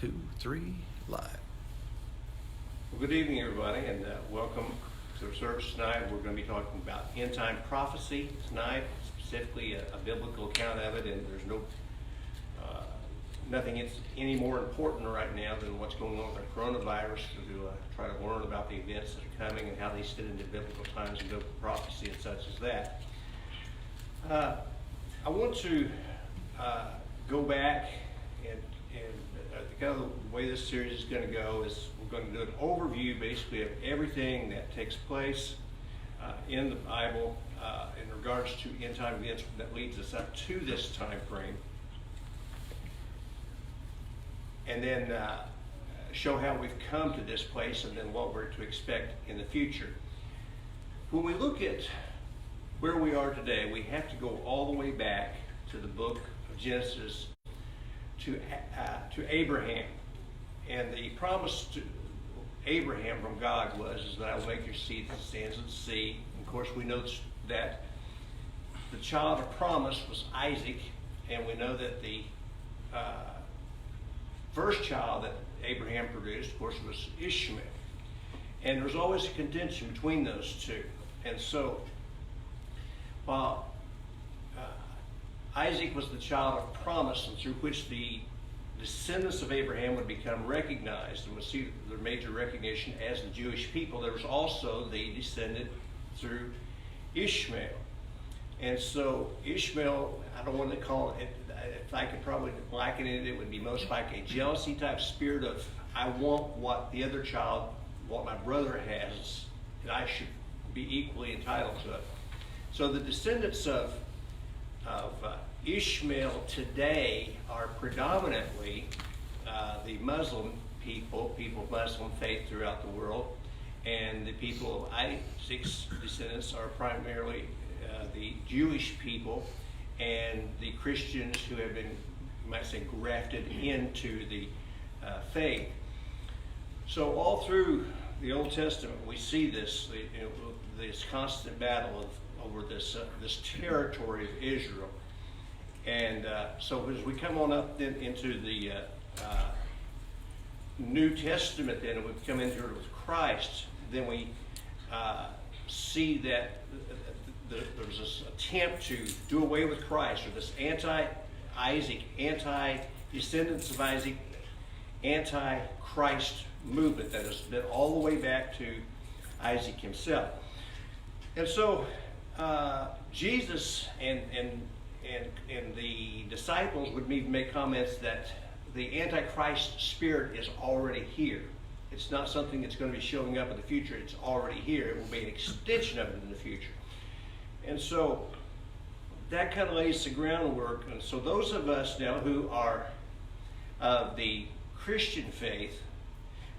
2, 3, live. Well, good evening, everybody, and welcome to our service tonight. We're going to be talking about end-time prophecy tonight, specifically a biblical account of it, and there's nothing any more important right now than what's going on with the coronavirus to try to learn about the events that are coming and how they fit into biblical times and biblical prophecy and such as that. I want to go back and kind of the way this series is going to go is we're going to do an overview basically of everything that takes place in the Bible in regards to end time events that leads us up to this time frame, and then show how we've come to this place and then what we're to expect in the future. When we look at where we are today, we have to go all the way back to the book of Genesis to Abraham. And the promise to Abraham from God is that I will make your seed as the sands of the sea. And of course, we know that the child of promise was Isaac, and we know that the first child that Abraham produced, of course, was Ishmael. And there was always a contention between those two. And so, while Isaac was the child of promise, and through which the descendants of Abraham would become recognized and would see their major recognition as the Jewish people, there was also the descendant through Ishmael. And so Ishmael, I don't want to call it, if I could probably liken it, it would be most like a jealousy type spirit of, I want what the other child, what my brother has, and I should be equally entitled to it. So the descendants of Ishmael today are predominantly the Muslim people of Muslim faith throughout the world, and the people of Isaac's descendants are primarily the Jewish people and the Christians who have been, you might say, grafted into the faith. So all through the Old Testament, we see this constant battle over this territory of Israel. And so as we come on up then into the New Testament, then we come into it with Christ, then we see that there's this attempt to do away with Christ, or this anti-Isaac, anti-descendants of Isaac, anti-Christ movement that has been all the way back to Isaac himself. And so Jesus and the disciples would even make comments that the Antichrist spirit is already here. It's not something that's going to be showing up in the future. It's already here. It will be an extension of it in the future. And so that kind of lays the groundwork. And so those of us now who are of the Christian faith,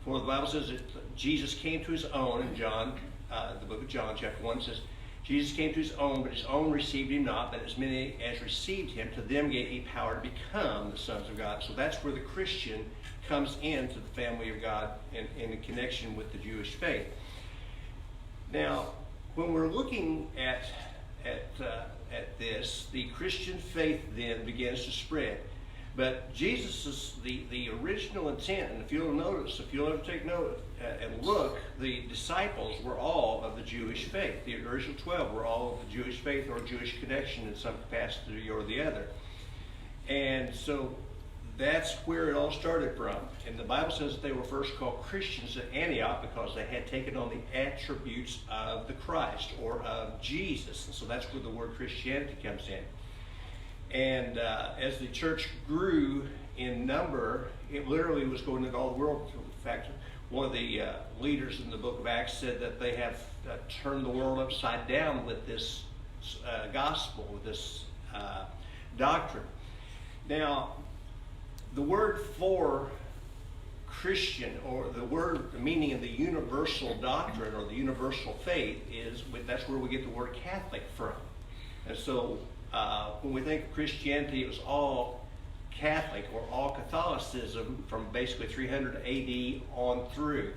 for the Bible says that Jesus came to his own in John, the book of John, chapter 1 says, Jesus came to his own, but his own received him not, but as many as received him, to them gave he power to become the sons of God. So that's where the Christian comes into the family of God in connection with the Jewish faith. Now, when we're looking at this, the Christian faith then begins to spread. But Jesus' the original intent, and if you'll ever take note and look, the disciples were all of the Jewish faith. The original 12 were all of the Jewish faith or Jewish connection in some capacity or the other. And so that's where it all started from. And the Bible says that they were first called Christians at Antioch because they had taken on the attributes of the Christ or of Jesus. And so that's where the word Christianity comes in. And as the church grew in number, it literally was going into all the world. In fact, one of the leaders in the book of Acts said that they have turned the world upside down with this gospel, with this doctrine. Now, the word for Christian, or the meaning of the universal doctrine or the universal faith, that's where we get the word Catholic from. And so when we think of Christianity, it was all Catholic or all Catholicism from basically 300 AD on through.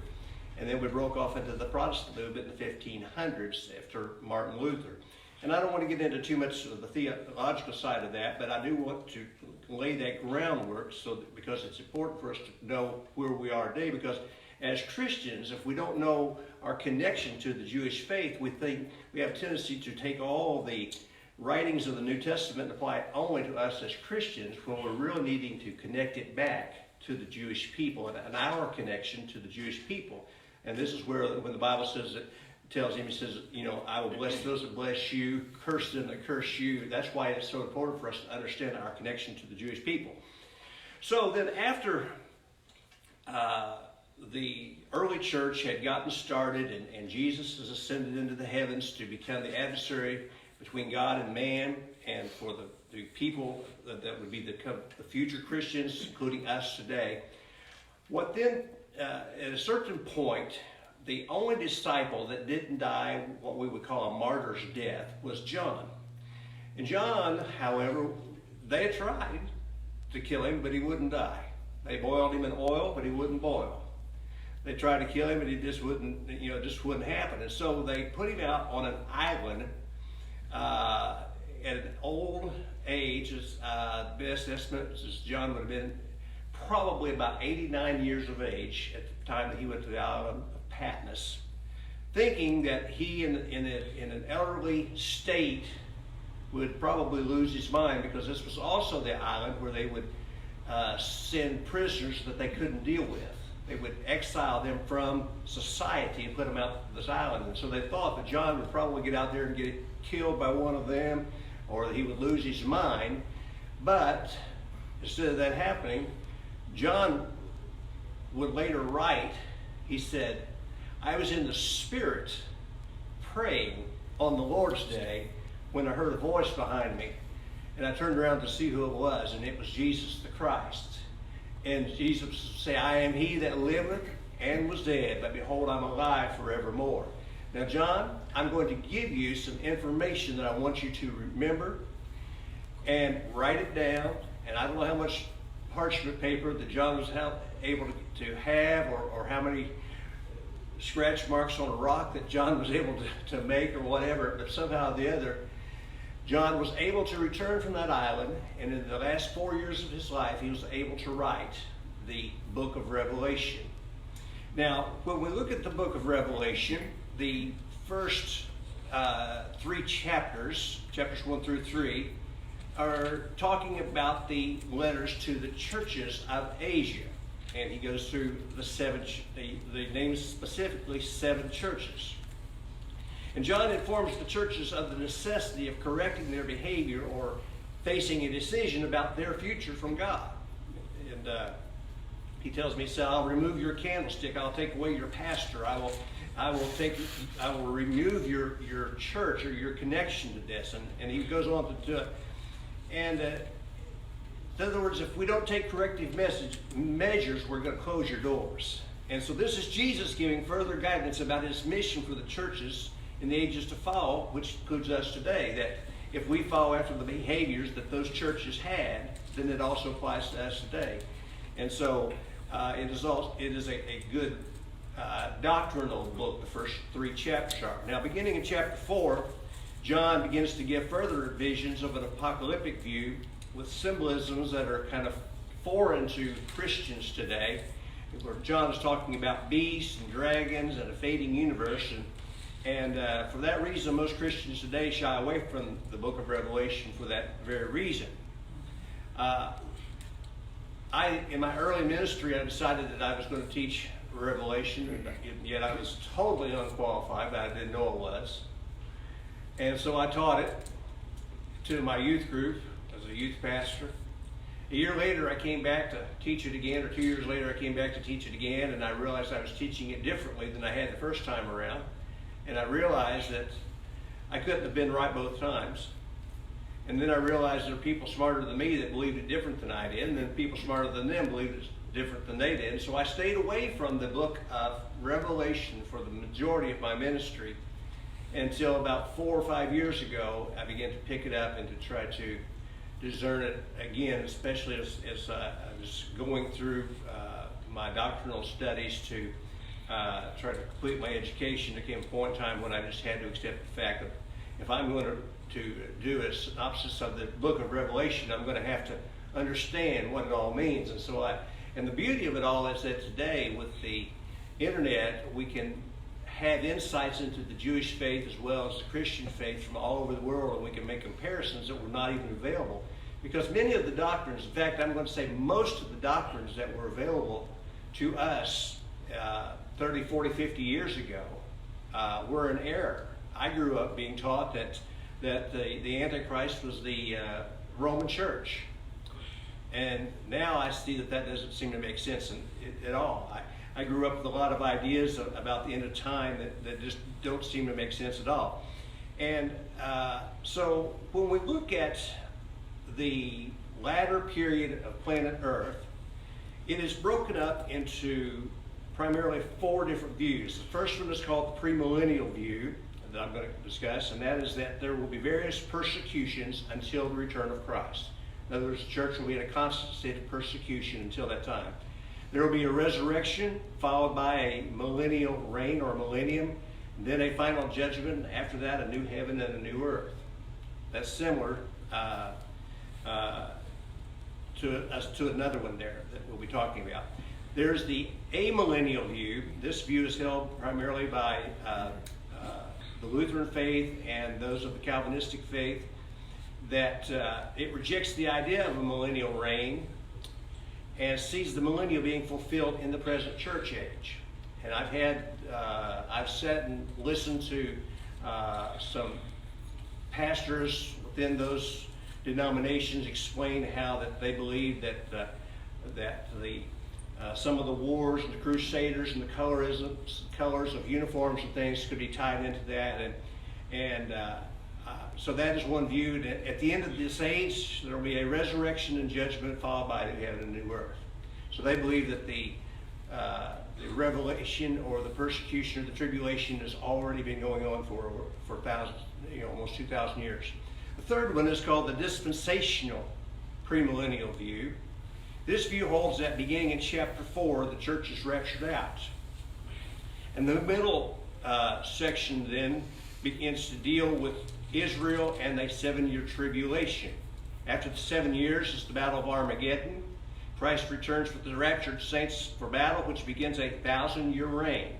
And then we broke off into the Protestant movement in the 1500s after Martin Luther. And I don't want to get into too much of the theological side of that, but I do want to lay that groundwork because it's important for us to know where we are today. Because as Christians, if we don't know our connection to the Jewish faith, we think we have a tendency to take all the writings of the New Testament and apply it only to us as Christians, when we're really needing to connect it back to the Jewish people and our connection to the Jewish people. And this is where, when the Bible says it, tells him, he says, I will bless those that bless you, curse them that curse you. That's why it's so important for us to understand our connection to the Jewish people. So then after the early church had gotten started and Jesus has ascended into the heavens to become the adversary between God and man, and for the people that would be the future Christians, including us today, what then, at a certain point, the only disciple that didn't die what we would call a martyr's death was John. And John, however, they tried to kill him, but he wouldn't die. They boiled him in oil, but he wouldn't boil. They tried to kill him, but he just wouldn't happen. And so they put him out on an island at an old age. Best estimate is John would have been probably about 89 years of age at the time that he went to the island of Patmos, thinking that he in an elderly state would probably lose his mind, because this was also the island where they would send prisoners that they couldn't deal with. They would exile them from society and put them out to this island. And so they thought that John would probably get out there and get killed by one of them, or that he would lose his mind. But instead of that happening, John would later write, he said, I was in the Spirit praying on the Lord's Day when I heard a voice behind me. And I turned around to see who it was, and it was Jesus the Christ. And Jesus would say, I am he that liveth and was dead, but behold, I'm alive forevermore. Now, John, I'm going to give you some information that I want you to remember and write it down. And I don't know how much parchment paper that John was able to have, or how many scratch marks on a rock that John was able to make, or whatever, but somehow or the other, John was able to return from that island, and in the last 4 years of his life, he was able to write the book of Revelation. Now, when we look at the book of Revelation, the first 3 chapters, chapters 1 through 3, are talking about the letters to the churches of Asia. And he goes through the names specifically 7 churches. And John informs the churches of the necessity of correcting their behavior or facing a decision about their future from God. And he tells me, so I'll remove your candlestick, I'll take away your pastor, I will remove your church or your connection to this. And he goes on to do it. And in other words, if we don't take corrective measures, we're going to close your doors. And so this is Jesus giving further guidance about his mission for the churches in the ages to follow, which includes us today, that if we follow after the behaviors that those churches had, then it also applies to us today. And so it is a good doctrinal book, the first 3 chapters are. Now, beginning in chapter 4, John begins to give further visions of an apocalyptic view with symbolisms that are kind of foreign to Christians today, where John is talking about beasts and dragons and a fading universe. And for that reason, most Christians today shy away from the book of Revelation for that very reason. In my early ministry, I decided that I was going to teach Revelation, and yet I was totally unqualified, but I didn't know it was. And so I taught it to my youth group as a youth pastor. A year later, I came back to teach it again, or 2 years later, I came back to teach it again, and I realized I was teaching it differently than I had the first time around. And I realized that I couldn't have been right both times. And then I realized there are people smarter than me that believed it different than I did, and then people smarter than them believed it different than they did. And so I stayed away from the book of Revelation for the majority of my ministry until about 4 or 5 years ago. I began to pick it up and to try to discern it again, especially as I was going through my doctrinal studies to try to complete my education. There came a point in time when I just had to accept the fact that if I'm going to do a synopsis of the book of Revelation, I'm going to have to understand what it all means. And the beauty of it all is that today with the internet, we can have insights into the Jewish faith as well as the Christian faith from all over the world, and we can make comparisons that were not even available. Because many of the doctrines, in fact, I'm going to say most of the doctrines that were available to us 30, 40, 50 years ago were in error. I grew up being taught that the Antichrist was the Roman Church. And now I see that doesn't seem to make sense at all. I grew up with a lot of ideas about the end of time that just don't seem to make sense at all. And so when we look at the latter period of planet Earth, it is broken up into primarily 4 different views. The first one is called the premillennial view that I'm going to discuss, and that is that there will be various persecutions until the return of Christ. In other words, the church will be in a constant state of persecution until that time. There will be a resurrection followed by a millennial reign or millennium, and then a final judgment. After that, a new heaven and a new earth. That's similar to another one there that we'll be talking about. There's the amillennial view. This view is held primarily by the Lutheran faith and those of the Calvinistic faith, that it rejects the idea of a millennial reign and sees the millennial being fulfilled in the present church age. And I've sat and listened to some pastors within those denominations explain how that they believe that some of the wars and the Crusaders and the colors of uniforms and things could be tied into that, and so that is one view. At the end of this age, there will be a resurrection and judgment followed by the heaven and new earth. So they believe that the revelation or the persecution or the tribulation has already been going on for thousands, almost 2,000 years. The third one is called the dispensational premillennial view. This view holds that beginning in chapter 4, the church is raptured out. And the middle section then begins to deal with Israel and a 7-year tribulation. After the 7 years is the Battle of Armageddon. Christ returns with the raptured saints for battle, which begins a 1,000-year reign,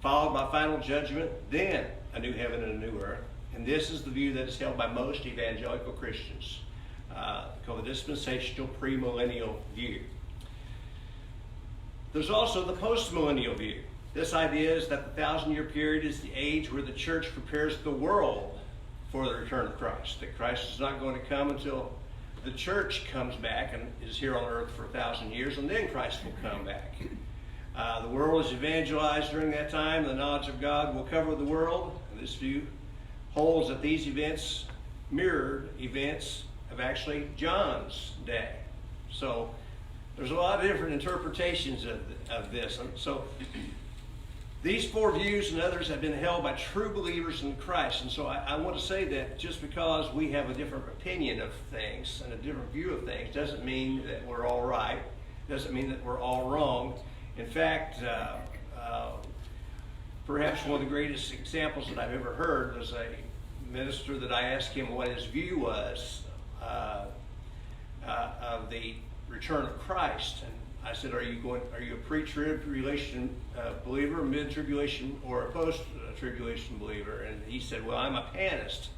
followed by final judgment, then a new heaven and a new earth. And this is the view that is held by most evangelical Christians, called the dispensational premillennial view. There's also the postmillennial view. This idea is that the 1,000-year period is the age where the church prepares the world for the return of Christ. That Christ is not going to come until the church comes back and is here on earth for 1,000 years, and then Christ will come back. The world is evangelized during that time. The knowledge of God will cover the world. And this view holds that these events mirrored events of actually John's day. So there's a lot of different interpretations of this. And so these 4 views and others have been held by true believers in Christ. And so I want to say that just because we have a different opinion of things and a different view of things doesn't mean that we're all right, doesn't mean that we're all wrong. In fact, perhaps one of the greatest examples that I've ever heard was a minister that I asked him what his view was of the return of Christ. And I said, are you a pre-tribulation believer, mid-tribulation, or a post-tribulation believer? And he said, well, I'm a panist.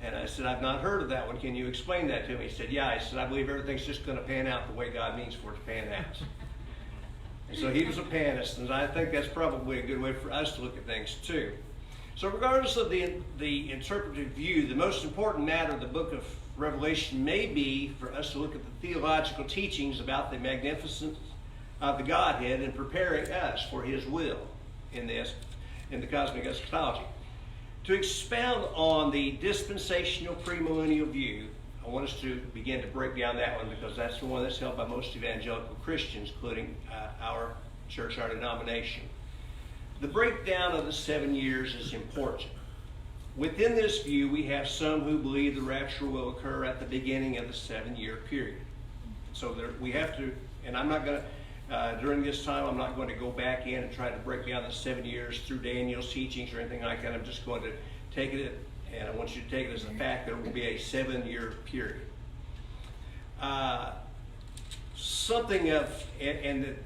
And I said, I've not heard of that one. Can you explain that to me? He said, yeah. I said, I believe everything's just going to pan out the way God means for it to pan out. And so he was a panist, and I think that's probably a good way for us to look at things too. So regardless of the interpretive view, the most important matter of the book of Revelation may be for us to look at the theological teachings about the magnificence of the Godhead and preparing us for His will in the cosmic eschatology. To expound on the dispensational premillennial view, I want us to begin to break down that one because that's the one that's held by most evangelical Christians, including our church, our denomination. The breakdown of the 7 years is important. Within this view, we have some who believe the rapture will occur at the beginning of the 7-year period. So we have to, and I'm not going to, during this time, I'm not going to go back in and try to break down the 7 years through Daniel's teachings or anything like that. I'm just going to take it And I want you to take it as a fact there will be a 7-year period. And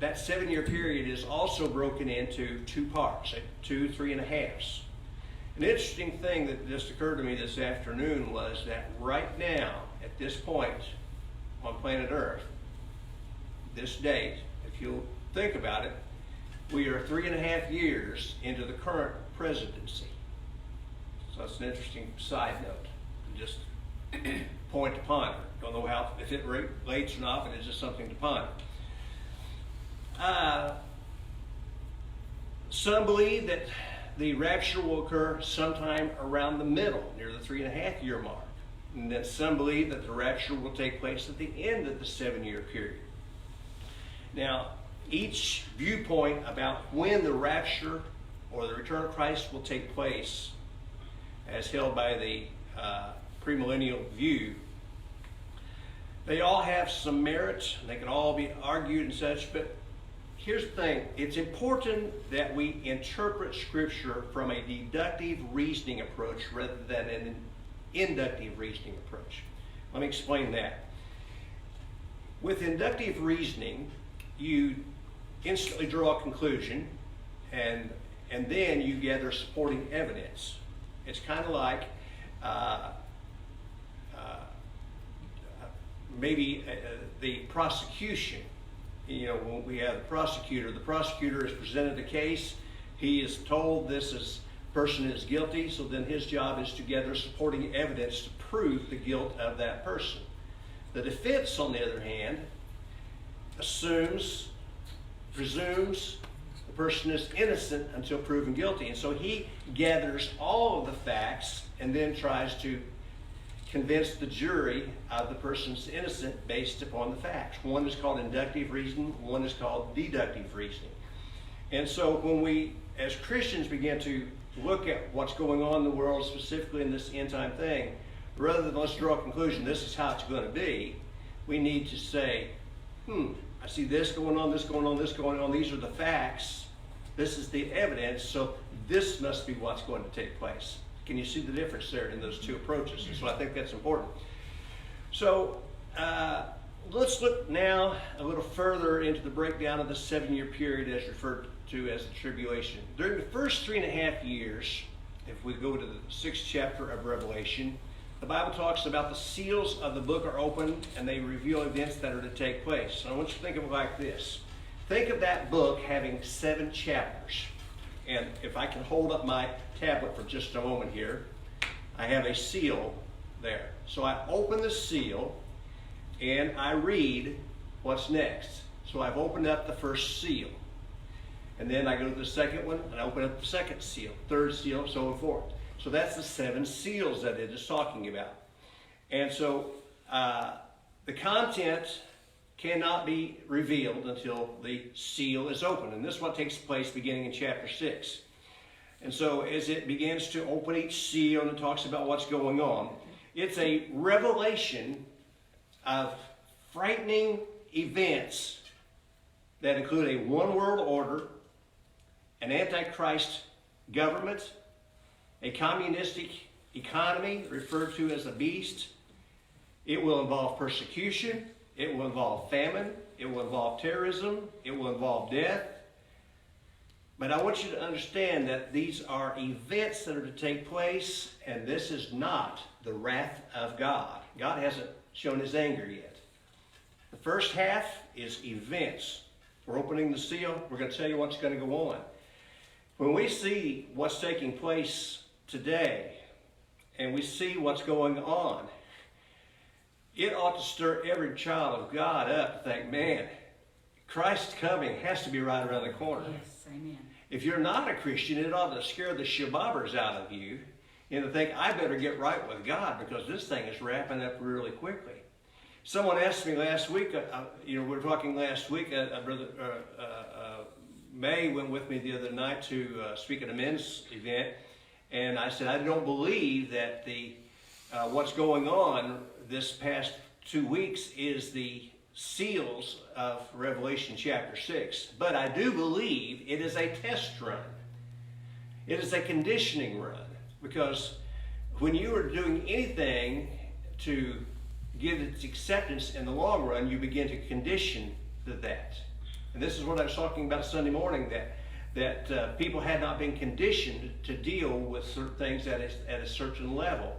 that 7-year period is also broken into 2 parts, 2 3.5s. An interesting thing that just occurred to me this afternoon was that right now, at this point on planet Earth, this date, if you'll think about it, we are 3.5 years into the current presidency. So that's an interesting side note. Just point to ponder. Don't know if it relates or not, but it's just something to ponder. Some believe that the rapture will occur sometime around the middle, near the 3.5-year mark. And that some believe that the rapture will take place at the end of the 7-year period. Now, each viewpoint about when the rapture or the return of Christ will take place, as held by the premillennial view, they all have some merit. They can all be argued and such, but here's the thing. It's important that we interpret Scripture from a deductive reasoning approach rather than an inductive reasoning approach. Let me explain that. With inductive reasoning, you instantly draw a conclusion, and then you gather supporting evidence. It's kind of like maybe the prosecution. You know, when we have the prosecutor has presented a case. He is told this person is guilty, so then his job is to gather supporting evidence to prove the guilt of that person. The defense, on the other hand, presumes the person is innocent until proven guilty. And so he gathers all of the facts and then tries to convince the jury of the person's innocent based upon the facts. One is called inductive reasoning, one is called deductive reasoning. And so when we, as Christians, begin to look at what's going on in the world, specifically in this end time thing, rather than let's draw a conclusion, this is how it's going to be, we need to say, I see this going on, this going on, this going on, these are the facts, this is the evidence, so this must be what's going to take place. Can you see the difference there in those two approaches? And so I think that's important. So let's look now a little further into the breakdown of the 7-year period as referred to as the tribulation. During the first 3.5 years, if we go to the 6th chapter of Revelation, the Bible talks about the seals of the book are open and they reveal events that are to take place. So I want you to think of it like this. Think of that book having 7 chapters. And if I can hold up my tablet for just a moment here, I have a seal there. So I open the seal and I read what's next. So I've opened up the first seal. And then I go to the second one and I open up the second seal, third seal, so on and forth. So that's the 7 seals that it is talking about. And so the content cannot be revealed until the seal is opened. And this is what takes place beginning in chapter 6. And so as it begins to open each seal and it talks about what's going on, it's a revelation of frightening events that include a one world order, an antichrist government, a communistic economy referred to as a beast. It will involve persecution. It will involve famine. It will involve terrorism. It will involve death. But I want you to understand that these are events that are to take place, and this is not the wrath of God. God hasn't shown his anger yet. The first half is events. We're opening the seal. We're going to tell you what's going to go on. When we see what's taking place today, and we see what's going on, it ought to stir every child of God up to think, man, Christ's coming has to be right around the corner. Yes, amen. If you're not a Christian, it ought to scare the shabobbers out of you and to think, I better get right with God because this thing is wrapping up really quickly. Someone asked me last week, we were talking last week, Brother May went with me the other night to speak at a men's event, and I said, I don't believe that what's going on this past 2 weeks is the seals of Revelation chapter 6. But I do believe it is a test run. It is a conditioning run. Because when you are doing anything to get its acceptance in the long run, you begin to condition to that. And this is what I was talking about Sunday morning, that people had not been conditioned to deal with certain things at a certain level.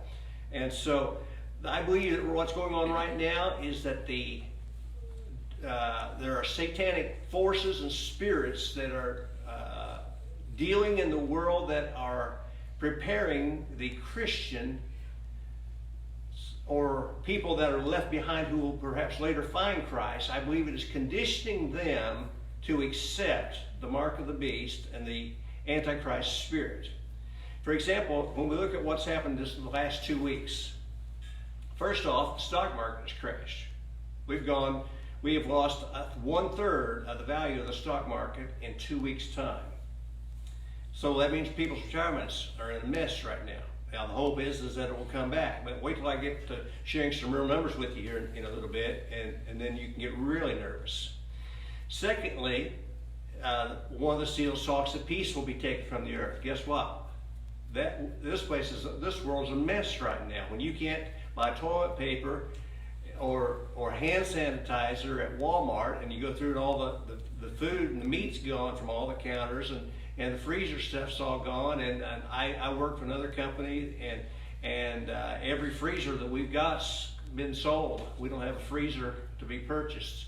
And so I believe that what's going on right now is that there are satanic forces and spirits that are dealing in the world, that are preparing the Christian or people that are left behind who will perhaps later find Christ. I believe it is conditioning them to accept the mark of the beast and the Antichrist spirit. For example, when we look at what's happened this the last 2 weeks, first off, the stock market has crashed. We have lost 1/3 of the value of the stock market in 2 weeks' time. So that means people's retirements are in a mess right now. Now the hope is that it will come back, but wait till I get to sharing some real numbers with you here in a little bit, and then you can get really nervous. Secondly, one of the seals talks that peace will be taken from the earth. Guess what? This world is a mess right now. When you can't buy toilet paper or hand sanitizer at Walmart, and you go through and all the food and the meat's gone from all the counters, and the freezer stuff's all gone, and I work for another company, and every freezer that we've got's been sold. We don't have a freezer to be purchased.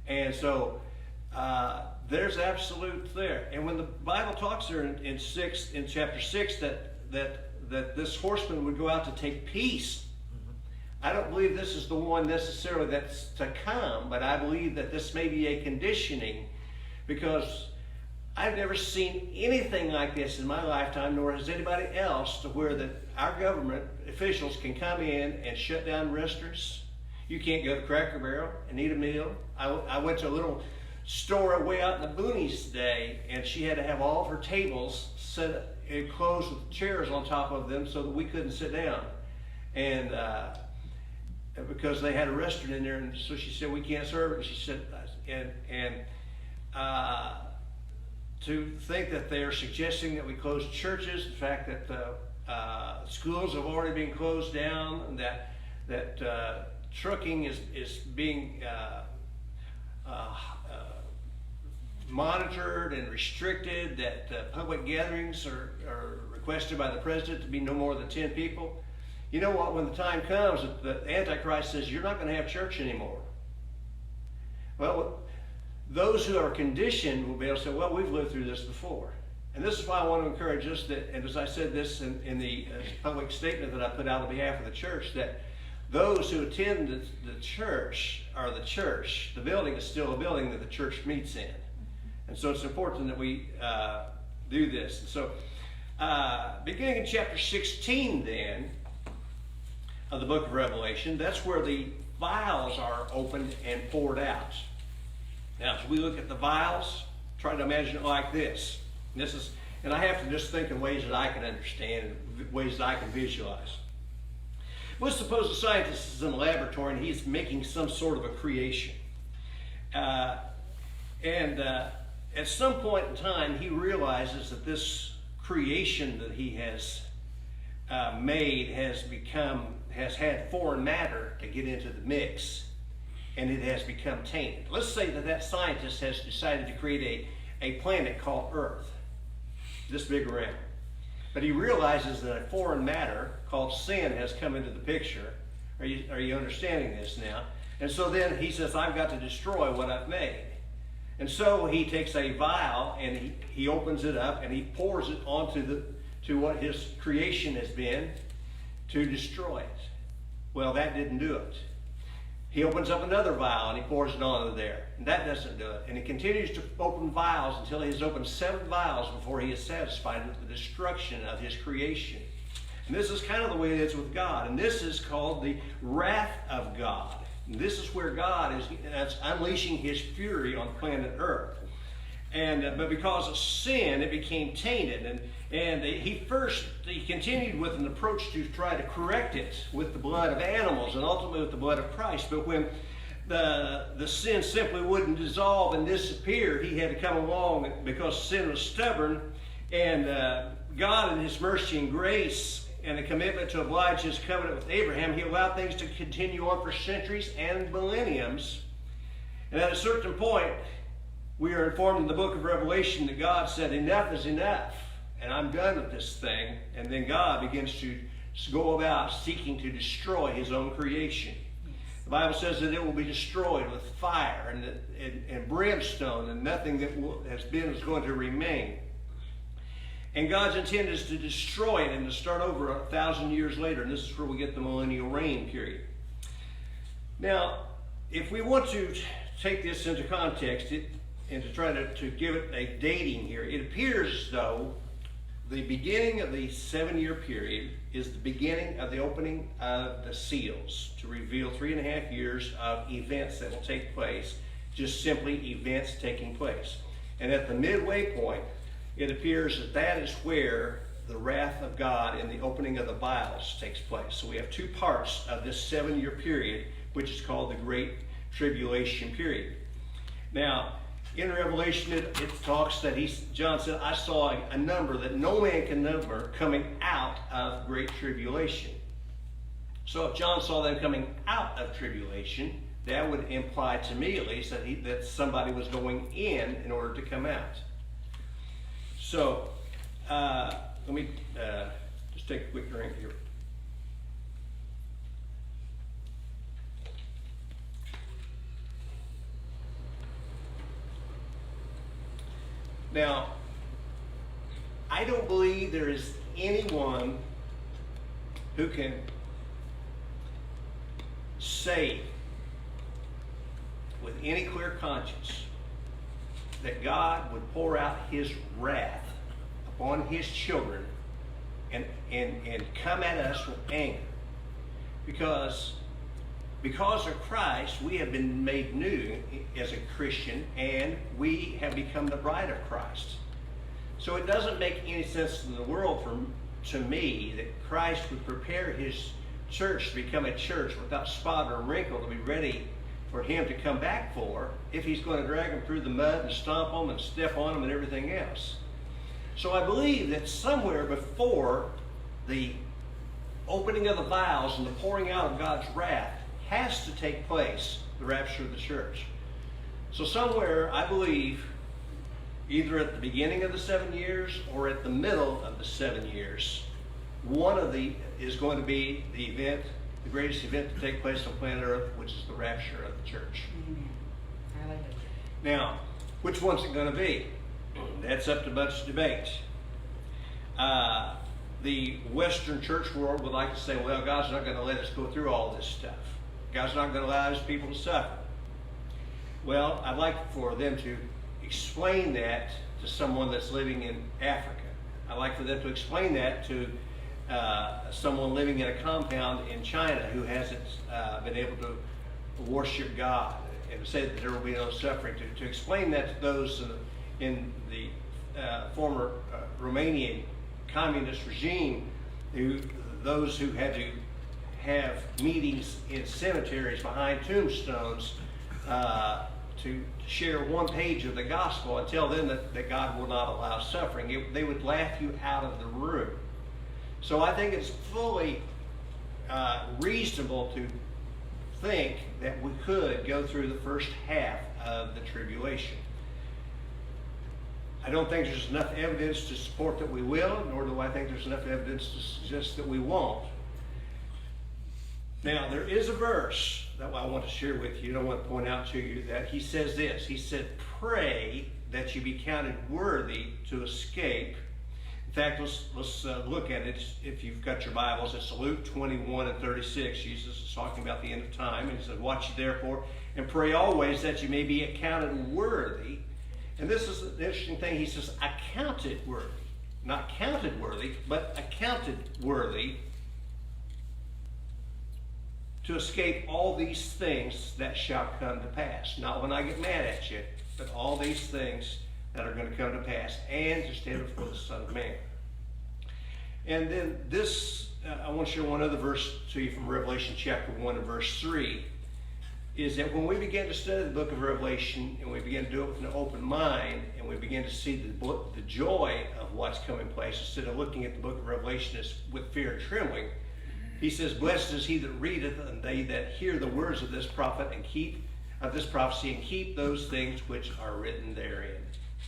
And so there's absolute there. And when the Bible talks there in chapter 6 that this horseman would go out to take peace, I don't believe this is the one necessarily that's to come, but I believe that this may be a conditioning, because I've never seen anything like this in my lifetime, nor has anybody else, to where that our government officials can come in and shut down restaurants. You can't go to Cracker Barrel and eat a meal. I went to a little store way out in the boonies today, and she had to have all of her tables set enclosed with chairs on top of them so that we couldn't sit down. And because they had a restaurant in there, and so she said, we can't serve it. And she said, to think that they are suggesting that we close churches, the fact that schools have already been closed down, and that trucking is being monitored and restricted, that public gatherings are requested by the president to be no more than 10 people. You know what? When the time comes, the Antichrist says, you're not going to have church anymore. Well, those who are conditioned will be able to say, well, we've lived through this before. And this is why I want to encourage us that, and as I said this in the public statement that I put out on behalf of the church, that those who attend the church are the church. The building is still a building that the church meets in. And so it's important that we do this. And so beginning in chapter 16 then, of the book of Revelation, that's where the vials are opened and poured out. Now, as we look at the vials, try to imagine it like this. And I have to just think in ways that I can understand, ways that I can visualize. Let's suppose a scientist is in a laboratory and he's making some sort of a creation. At some point in time, he realizes that this creation that he has made has had foreign matter to get into the mix, and it has become tainted. Let's say that scientist has decided to create a planet called Earth, this big around. But he realizes that a foreign matter called sin has come into the picture. Are you understanding this now? And so then he says, I've got to destroy what I've made. And so he takes a vial and he opens it up and he pours it onto to what his creation has been to destroy it. Well, that didn't do it. He opens up another vial and he pours it onto there. And that doesn't do it. And he continues to open vials until he has opened 7 vials before he is satisfied with the destruction of his creation. And this is kind of the way it is with God. And this is called the wrath of God. And this is where God is unleashing his fury on planet Earth. But because of sin, it became tainted. And he continued with an approach to try to correct it with the blood of animals and ultimately with the blood of Christ. But when the sin simply wouldn't dissolve and disappear, he had to come along because sin was stubborn. And God in his mercy and grace and a commitment to oblige his covenant with Abraham, he allowed things to continue on for centuries and millenniums. And at a certain point, we are informed in the book of Revelation that God said, enough is enough, and I'm done with this thing. And then God begins to go about seeking to destroy his own creation. The Bible says that it will be destroyed with fire and brimstone, and nothing that has been is going to remain. And God's intent is to destroy it and to start over 1,000 years later. And this is where we get the millennial reign period. Now, if we want to take this into context and to try to give it a dating here, it appears as though the beginning of the 7-year period is the beginning of the opening of the seals to reveal 3.5 years of events that will take place, just simply events taking place. And at the midway point, it appears that that is where the wrath of God and the opening of the vials takes place. So we have two parts of this 7-year period, which is called the Great Tribulation period. Now, in Revelation, it talks that John said, I saw a number that no man can number coming out of great tribulation. So if John saw them coming out of tribulation, that would imply to me at least that somebody was going in order to come out. So, let me just take a quick drink here. Now, I don't believe there is anyone who can say with any clear conscience that God would pour out his wrath upon his children and come at us with anger. Because of Christ, we have been made new as a Christian, and we have become the bride of Christ. So it doesn't make any sense in the world to me that Christ would prepare his church to become a church without spot or wrinkle to be ready for him to come back for, if he's going to drag them through the mud and stomp them and step on them and everything else. So I believe that somewhere before the opening of the vials and the pouring out of God's wrath has to take place, the rapture of the church. So somewhere, I believe, either at the beginning of the 7 years or at the middle of the 7 years, one of the is going to be the event, the greatest event to take place on planet Earth, which is the rapture of the church. Amen. Hallelujah. Now, which one's it going to be? That's up to much debate. The Western church world would like to say, well, God's not going to let us go through all this stuff. God's not going to allow his people to suffer. Well, I'd like for them to explain that to someone that's living in Africa. I'd like for them to explain that to someone living in a compound in China who hasn't been able to worship God and say that there will be no suffering. To explain that to those in the former Romanian communist regime, those who had to have meetings in cemeteries behind tombstones to share one page of the gospel and tell them that God will not allow suffering. They would laugh you out of the room. So I think it's fully reasonable to think that we could go through the first half of the tribulation. I don't think there's enough evidence to support that we will, nor do I think there's enough evidence to suggest that we won't. Now, there is a verse that I want to share with you, and I want to point out to you that he says this. He said, pray that you be counted worthy to escape. In fact, let's look at it. If you've got your Bibles, it's Luke 21:36. Jesus is talking about the end of time, and he said, watch ye therefore, and pray always that you may be accounted worthy. And this is an interesting thing. He says, accounted worthy. Not counted worthy, but accounted worthy to escape all these things that shall come to pass. Not when I get mad at you, but all these things that are going to come to pass, and to stand before the Son of Man. And then this, I want to share one other verse to you from Revelation chapter 1 and verse 3. is that when we begin to study the book of Revelation and we begin to do it with an open mind and we begin to see the joy of what's coming place instead of looking at the book of Revelation as with fear and trembling, he says, blessed is he that readeth and they that hear the words of this prophet and this prophecy and keep those things which are written therein.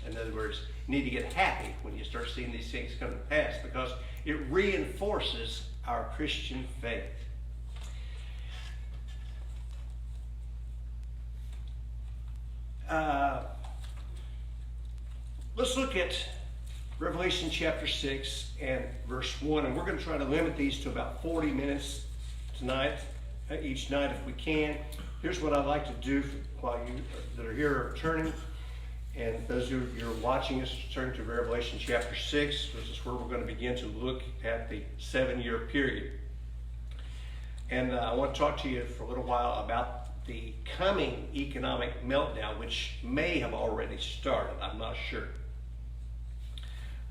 In other words, you need to get happy when you start seeing these things come to pass because it reinforces our Christian faith. Let's look at Revelation chapter 6 and verse 1, and we're going to try to limit these to about 40 minutes tonight, each night if we can. Here's what I'd like to do while you that are here are turning, and those who are watching us turn to Revelation chapter 6. This is where we're going to begin to look at the 7-year period. And I want to talk to you for a little while about the coming economic meltdown, which may have already started. I'm not sure.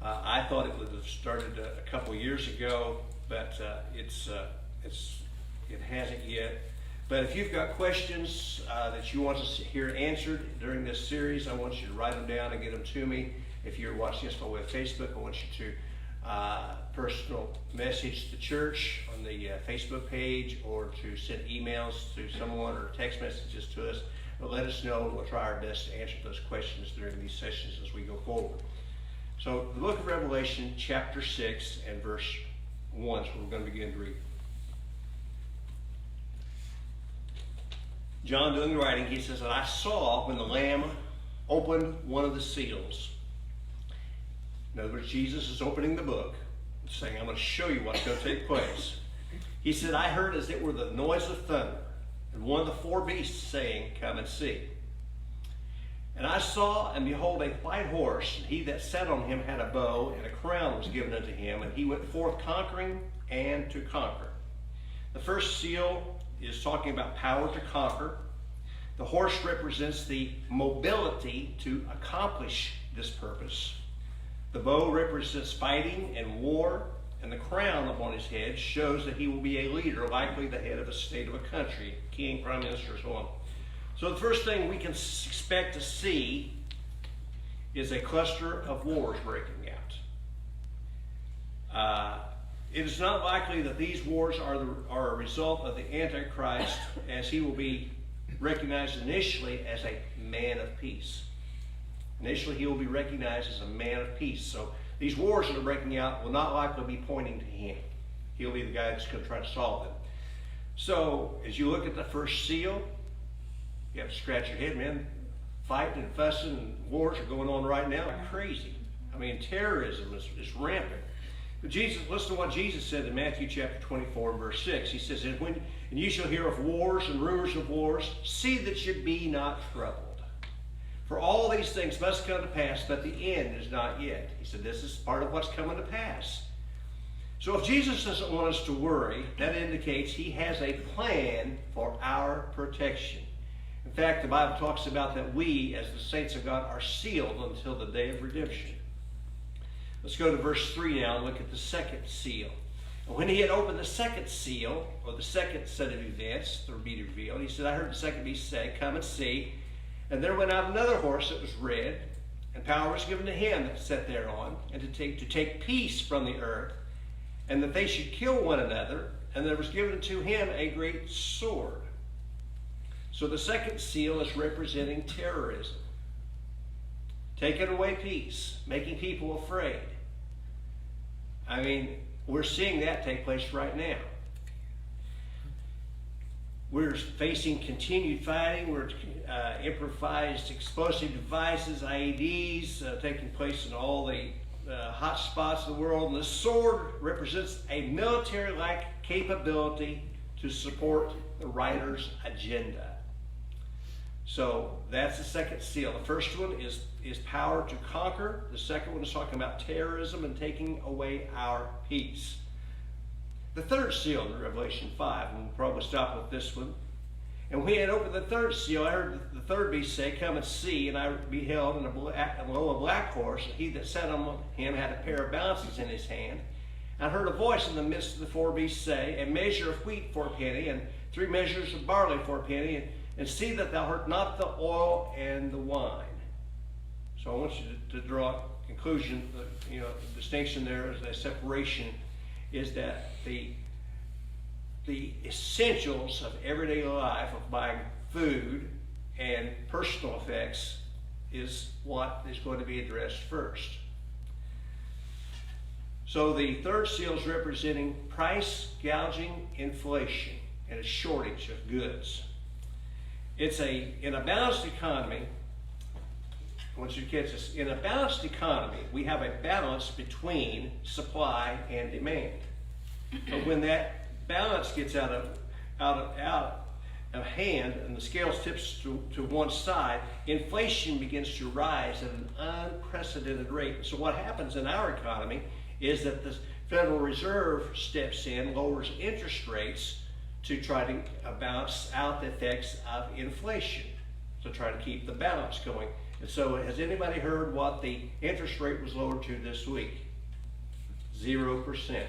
I thought it would have started a couple years ago, but it hasn't yet. But if you've got questions that you want to hear answered during this series, I want you to write them down and get them to me. If you're watching us by way of Facebook, I want you to personal message the church on the Facebook page or to send emails to someone or text messages to us. But let us know and we'll try our best to answer those questions during these sessions as we go forward. So the book of Revelation chapter 6 and verse 1 is where we're going to begin to read. John doing the writing, he says, and I saw when the Lamb opened one of the seals. In other words, Jesus is opening the book, saying, I'm going to show you what's going to take place. He said, I heard as it were the noise of thunder, and one of the 4 beasts saying, come and see. And I saw, and behold, a white horse, and he that sat on him had a bow, and a crown was given unto him, and he went forth conquering and to conquer. The first seal is talking about power to conquer. The horse represents the mobility to accomplish this purpose. The bow represents fighting and war, and the crown upon his head shows that he will be a leader, likely the head of a state of a country, king, prime minister, so on. So the first thing we can expect to see is a cluster of wars breaking out. It is not likely that these wars are a result of the Antichrist, as he will be recognized initially as a man of peace. Initially, he will be recognized as a man of peace. So these wars that are breaking out will not likely be pointing to him. He'll be the guy that's going to try to solve them. So as you look at the first seal, you have to scratch your head, man. Fighting and fussing and wars are going on right now like crazy. I mean, terrorism is rampant. But listen to what Jesus said in Matthew chapter 24 and verse 6. He says, and you shall hear of wars and rumors of wars, see that you be not troubled. For all these things must come to pass, but the end is not yet. He said, this is part of what's coming to pass. So if Jesus doesn't want us to worry, that indicates he has a plan for our protection. In fact, the Bible talks about that we, as the saints of God, are sealed until the day of redemption. Let's go to verse 3 now and look at the second seal. And when he had opened the second seal, or the second set of events that would be revealed, he said, I heard the second beast say, come and see. And there went out another horse that was red, and power was given to him that sat thereon, and to take peace from the earth, and that they should kill one another, and there was given to him a great sword. So the second seal is representing terrorism. Taking away peace, making people afraid. I mean, we're seeing that take place right now. We're facing continued fighting. We're improvised explosive devices, IEDs, taking place in all the hot spots of the world. And the sword represents a military-like capability to support the writer's agenda. So that's the second seal. The first one is power to conquer. The second one is talking about terrorism and taking away our peace. The third seal in Revelation 5, and we'll probably stop with this one. And when he had opened the third seal, I heard the third beast say, come and see. And I beheld, and lo, a black horse, and he that sat on him had a pair of balances in his hand. And I heard a voice in the midst of the 4 beasts say, a measure of wheat for a penny, and 3 measures of barley for a penny, and see that thou hurt not the oil and the wine. So I want you to draw a conclusion, the distinction there, as a separation, is that the essentials of everyday life, of buying food and personal effects, is what is going to be addressed first. So the third seal is representing price gouging inflation and a shortage of goods. In a balanced economy, I want you to catch this, in a balanced economy, we have a balance between supply and demand. But when that balance gets out of hand and the scales tips to one side, inflation begins to rise at an unprecedented rate. So what happens in our economy is that the Federal Reserve steps in, lowers interest rates to try to balance out the effects of inflation, to try to keep the balance going. And so has anybody heard what the interest rate was lowered to this week? 0%.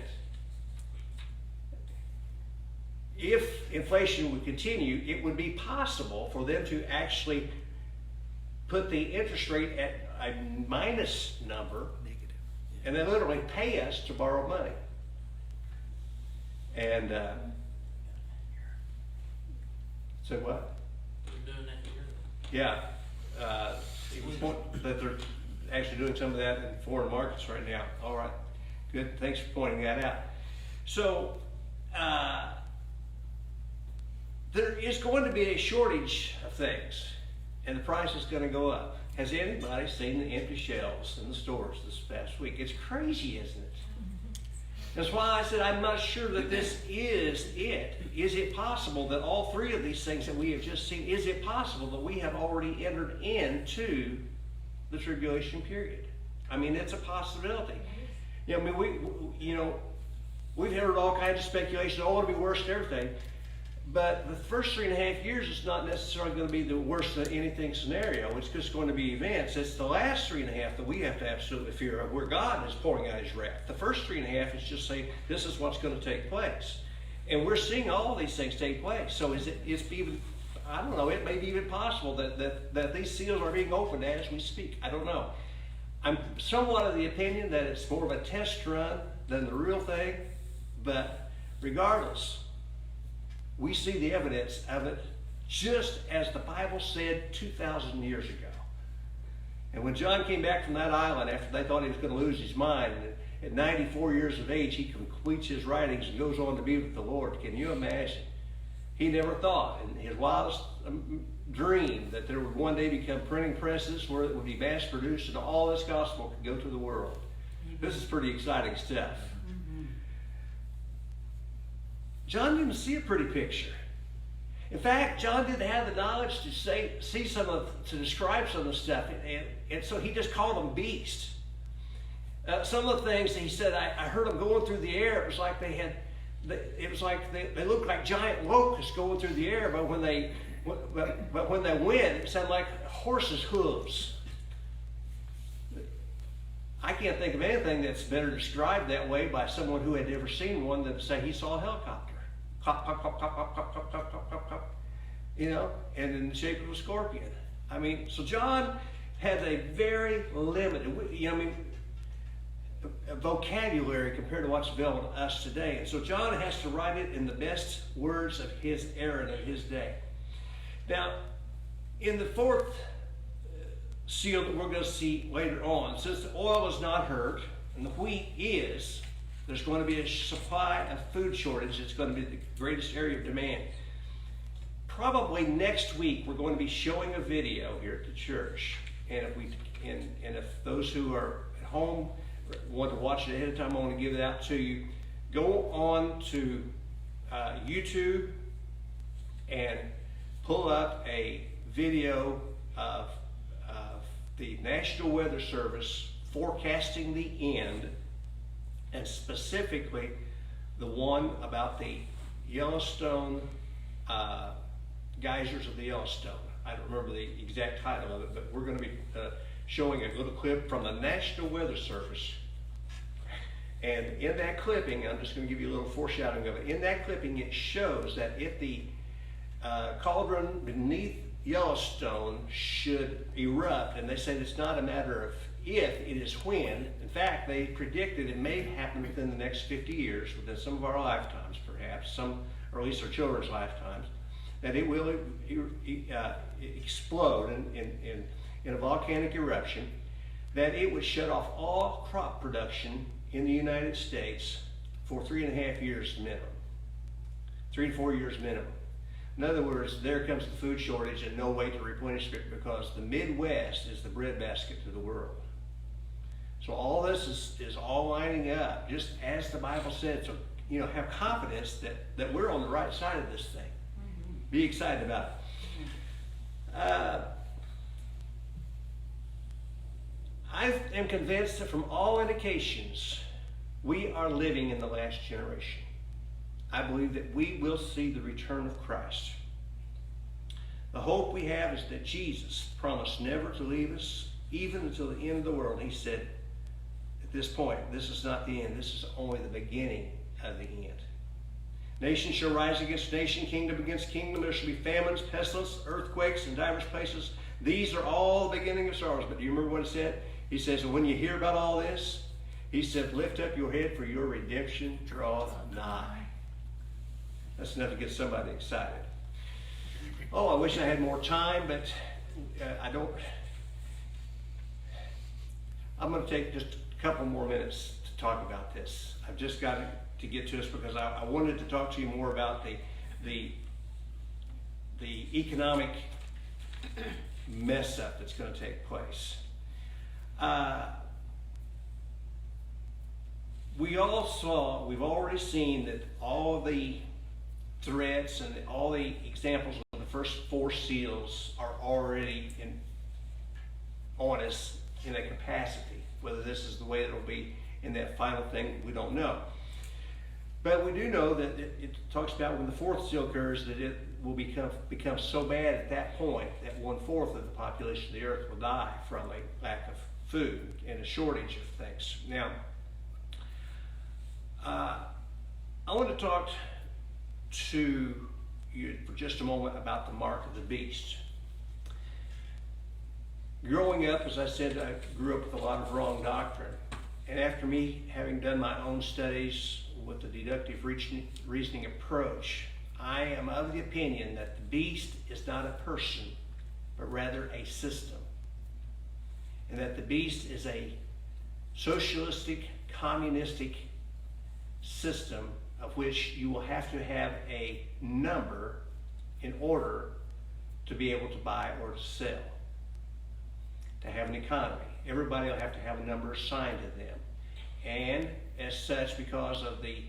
If inflation would continue, it would be possible for them to actually put the interest rate at a minus number, and then literally pay us to borrow money. And say what? We're doing that here. Yeah, it was that they're actually doing some of that in foreign markets right now. All right, good. Thanks for pointing that out. So there is going to be a shortage of things, and the price is going to go up. Has anybody seen the empty shelves in the stores this past week? It's crazy, isn't it? That's why I said I'm not sure that this is it. Is it possible that all three of these things that we have just seen, is it possible that we have already entered into the tribulation period? I mean, it's a possibility. I mean, we've heard all kinds of speculation, oh, it'll be worse than everything. But the first 3.5 years is not necessarily going to be the worst than anything scenario. It's just going to be events. It's the last 3.5 that we have to absolutely fear of, where God is pouring out his wrath. The first 3.5 is just saying, this is what's going to take place. And we're seeing all these things take place. So it's even, I don't know, it may be even possible that these seals are being opened as we speak. I don't know. I'm somewhat of the opinion that it's more of a test run than the real thing. But regardless, we see the evidence of it just as the Bible said 2,000 years ago. And when John came back from that island after they thought he was going to lose his mind, at 94 years of age, he completes his writings and goes on to be with the Lord. Can you imagine? He never thought in his wildest dream that there would one day become printing presses where it would be mass produced and all this gospel could go to the world. This is pretty exciting stuff. John didn't see a pretty picture. In fact, John didn't have the knowledge to describe some of the stuff, and so he just called them beasts. Some of the things he said, I heard them going through the air. It was like they looked like giant locusts going through the air, but when they went, it sounded like horses' hooves. I can't think of anything that's better described that way by someone who had never seen one than to say he saw a helicopter. Cop, cop, cop, cop, cop, cop, cop, cop, cop, cop, cop, and in the shape of a scorpion. I mean, so John has a very limited, a vocabulary compared to what's available to us today. And so John has to write it in the best words of his era and of his day. Now, in the fourth seal that we're going to see later on, since the oil is not hurt and the wheat is, there's going to be a supply of food shortage. It's going to be the greatest area of demand. Probably next week we're going to be showing a video here at the church, and if those who are at home want to watch it ahead of time, I want to give it out to you. Go on to YouTube and pull up a video of the National Weather Service forecasting the end, and specifically the one about the Yellowstone geysers of the Yellowstone. I don't remember the exact title of it, but we're going to be showing a little clip from the National Weather Service. And in that clipping, I'm just going to give you a little foreshadowing of it. In that clipping, it shows that if the cauldron beneath Yellowstone should erupt, and they said it's not a matter of if, it is when. In fact, they predicted it may happen within the next 50 years, within some of our lifetimes perhaps, or at least our children's lifetimes, that it will explode in a volcanic eruption, that it would shut off all crop production in the United States for 3.5 years minimum. 3 to 4 years minimum. In other words, there comes the food shortage and no way to replenish it, because the Midwest is the breadbasket to the world. So all this is all lining up, just as the Bible said. So, have confidence that we're on the right side of this thing. Mm-hmm. Be excited about it. I am convinced that from all indications, we are living in the last generation. I believe that we will see the return of Christ. The hope we have is that Jesus promised never to leave us, even until the end of the world. He said, at this point, this is not the end. This is only the beginning of the end. Nation shall rise against nation, kingdom against kingdom. There shall be famines, pestilence, earthquakes in divers places. These are all the beginning of sorrows. But do you remember what he said? He says, and when you hear about all this, he said, lift up your head, for your redemption draweth nigh. That's enough to get somebody excited. Oh, I wish I had more time, but I don't. I'm going to take just a couple more minutes to talk about this. I've just got to get to this because I wanted to talk to you more about the economic mess up that's going to take place. We've already seen that all the threats and all the examples of the first 4 seals are already on us in a capacity. Whether this is the way it'll be in that final thing, we don't know. But we do know that it talks about when the 4th seal occurs, that it will become so bad at that point that 1/4 of the population of the earth will die from a lack of food and a shortage of things. Now, I want to talk to you for just a moment about the mark of the beast. Growing up, as I said, I grew up with a lot of wrong doctrine. And after me having done my own studies with the deductive reasoning approach, I am of the opinion that the beast is not a person, but rather a system. And that the beast is a socialistic, communistic system of which you will have to have a number in order to be able to buy or to sell. To have an economy, everybody will have to have a number assigned to them. And as such, because of the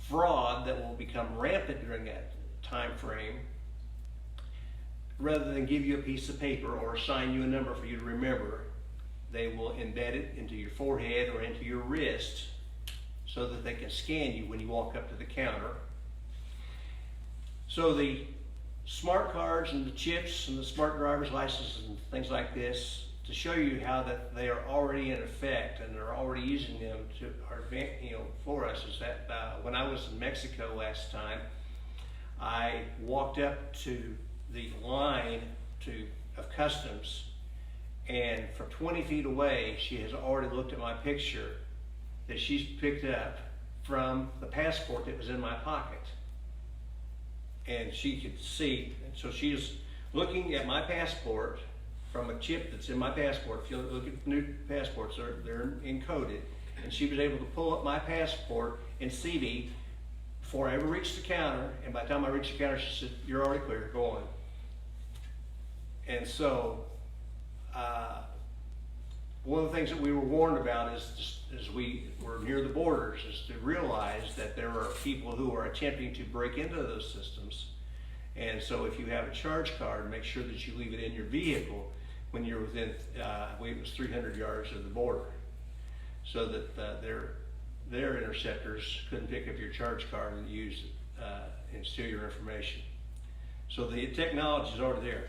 fraud that will become rampant during that time frame, rather than give you a piece of paper or assign you a number for you to remember, they will embed it into your forehead or into your wrist so that they can scan you when you walk up to the counter. So the smart cards and the chips and the smart driver's licenses and things like this, to show you how that they are already in effect and they're already using them for us, is that when I was in Mexico last time, I walked up to the line of customs, and from 20 feet away, she has already looked at my picture that she's picked up from the passport that was in my pocket. And she could see, and so she is looking at my passport from a chip that's in my passport. If you look at new passports, they're encoded. And she was able to pull up my passport and see me before I ever reached the counter. And by the time I reached the counter, she said, "You're already clear, go on." And so, one of the things that we were warned about is, as we were near the borders, is to realize that there are people who are attempting to break into those systems. And so if you have a charge card, make sure that you leave it in your vehicle when you're within, I believe it was 300 yards of the border, so that their interceptors couldn't pick up your charge card and use it and steal your information. So the technology is already there.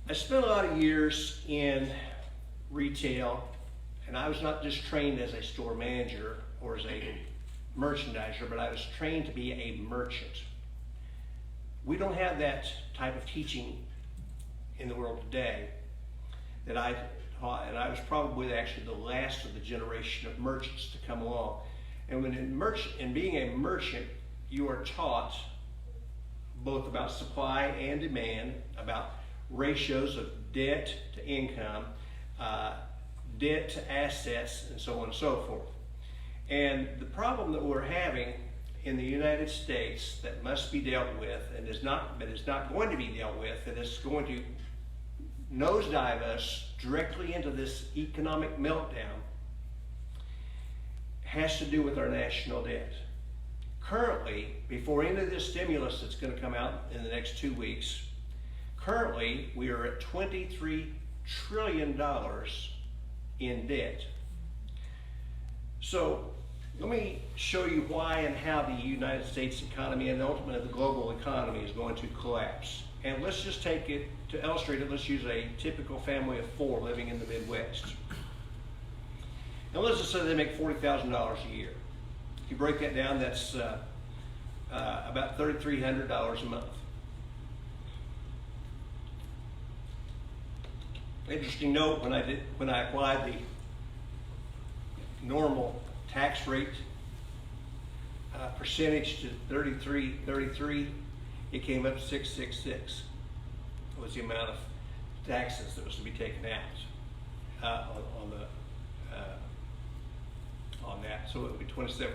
I spent a lot of years in retail, and I was not just trained as a store manager or as a merchandiser, but I was trained to be a merchant. We don't have that type of teaching in the world today that I taught, and I was probably actually the last of the generation of merchants to come along. And in being a merchant, you are taught both about supply and demand, about ratios of debt to income, debt to assets, and so on and so forth. And the problem that we're having in the United States that must be dealt with, and is not going to be dealt with, and is going to nosedive us directly into this economic meltdown, has to do with our national debt. Currently, before any of this stimulus that's going to come out in the next 2 weeks, currently we are at $23 trillion in debt. So let me show you why and how the United States economy and ultimately the global economy is going to collapse. And let's just take it, to illustrate it, let's use a typical family of 4 living in the Midwest. And let's just say they make $40,000 a year. If you break that down, that's about $3,300 a month. Interesting note, when I applied the normal tax rate percentage to 33, it came up to 666. Was the amount of taxes that was to be taken out on that. So it would be 27.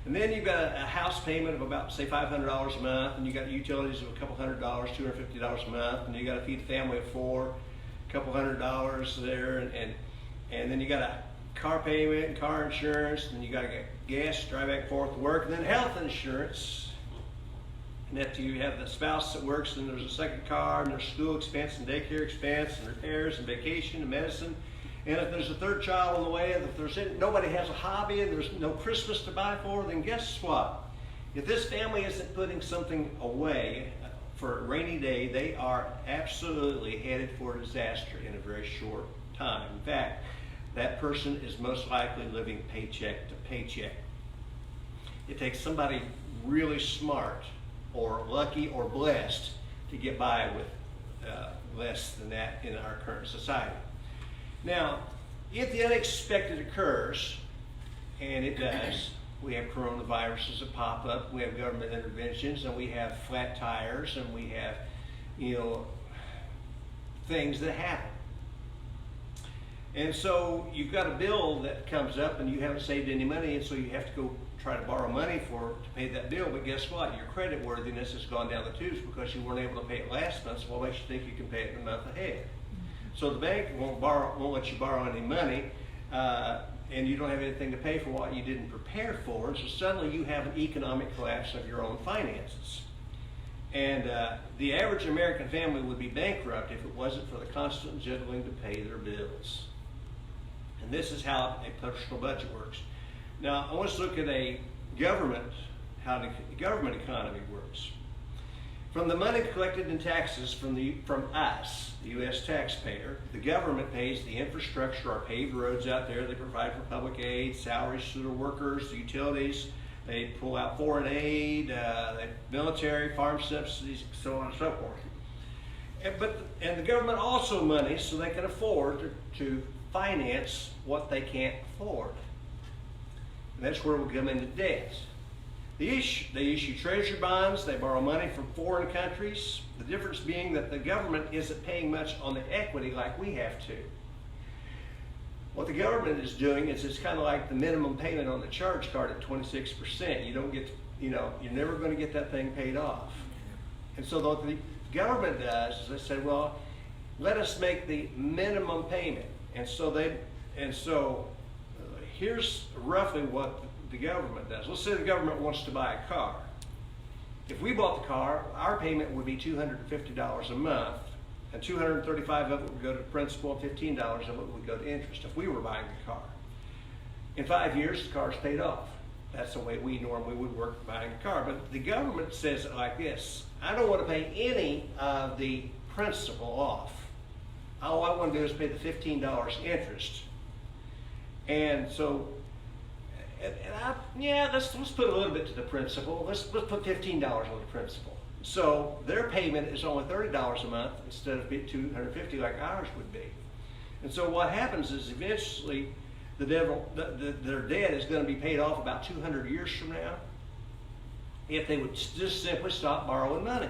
And then you've got a house payment of about, say, $500 a month, and you got utilities of a couple $100, $250 a month, and you got to feed a family of 4, a couple $100 there, and then you got a car payment and car insurance, and then you got to get gas to drive back and forth to work, and then health insurance. And after you have the spouse that works, and there's a second car, and there's school expense and daycare expense and repairs and vacation and medicine. And if there's a third child on the way, and if nobody has a hobby and there's no Christmas to buy for, then guess what? If this family isn't putting something away for a rainy day, they are absolutely headed for disaster in a very short time. In fact, that person is most likely living paycheck to paycheck. It takes somebody really smart or lucky or blessed to get by with less than that in our current society. Now, if the unexpected occurs, and it does, we have coronaviruses that pop up, we have government interventions, and we have flat tires, and we have, things that happen. And so you've got a bill that comes up and you haven't saved any money, and so you have to go try to borrow money to pay that bill. But guess what? Your credit worthiness has gone down the tubes because you weren't able to pay it last month, so what makes you think you can pay it in a month ahead? So the bank won't let you borrow any money, and you don't have anything to pay for what you didn't prepare for, and so suddenly you have an economic collapse of your own finances. And the average American family would be bankrupt if it wasn't for the constant juggling to pay their bills. And this is how a personal budget works. Now, I want us to look at how the government economy works. From the money collected in taxes from us, the U.S. taxpayer, the government pays the infrastructure, our paved roads out there. They provide for public aid, salaries to their workers, the utilities. They pull out foreign aid, military, farm subsidies, so on and so forth. And the government also money so they can afford to finance what they can't afford. And that's where we come into debt. They issue treasury bonds, they borrow money from foreign countries, the difference being that the government isn't paying much on the equity like we have to. What the government is doing is it's kind of like the minimum payment on the charge card at 26%. You don't get, you're never going to get that thing paid off. And so what the government does is they say, well, let us make the minimum payment. And so here's roughly what the government does. Let's say the government wants to buy a car. If we bought the car, our payment would be $250 a month, and $235 of it would go to principal, and $15 of it would go to interest if we were buying the car. In 5 years, the car's paid off. That's the way we normally would work buying a car. But the government says it like this: I don't want to pay any of the principal off. All I want to do is pay the $15 interest. And so let's put a little bit to the principal. Let's put $15 on the principal. So their payment is only $30 a month instead of $250 like ours would be. And so what happens is eventually their debt is going to be paid off about 200 years from now if they would just simply stop borrowing money.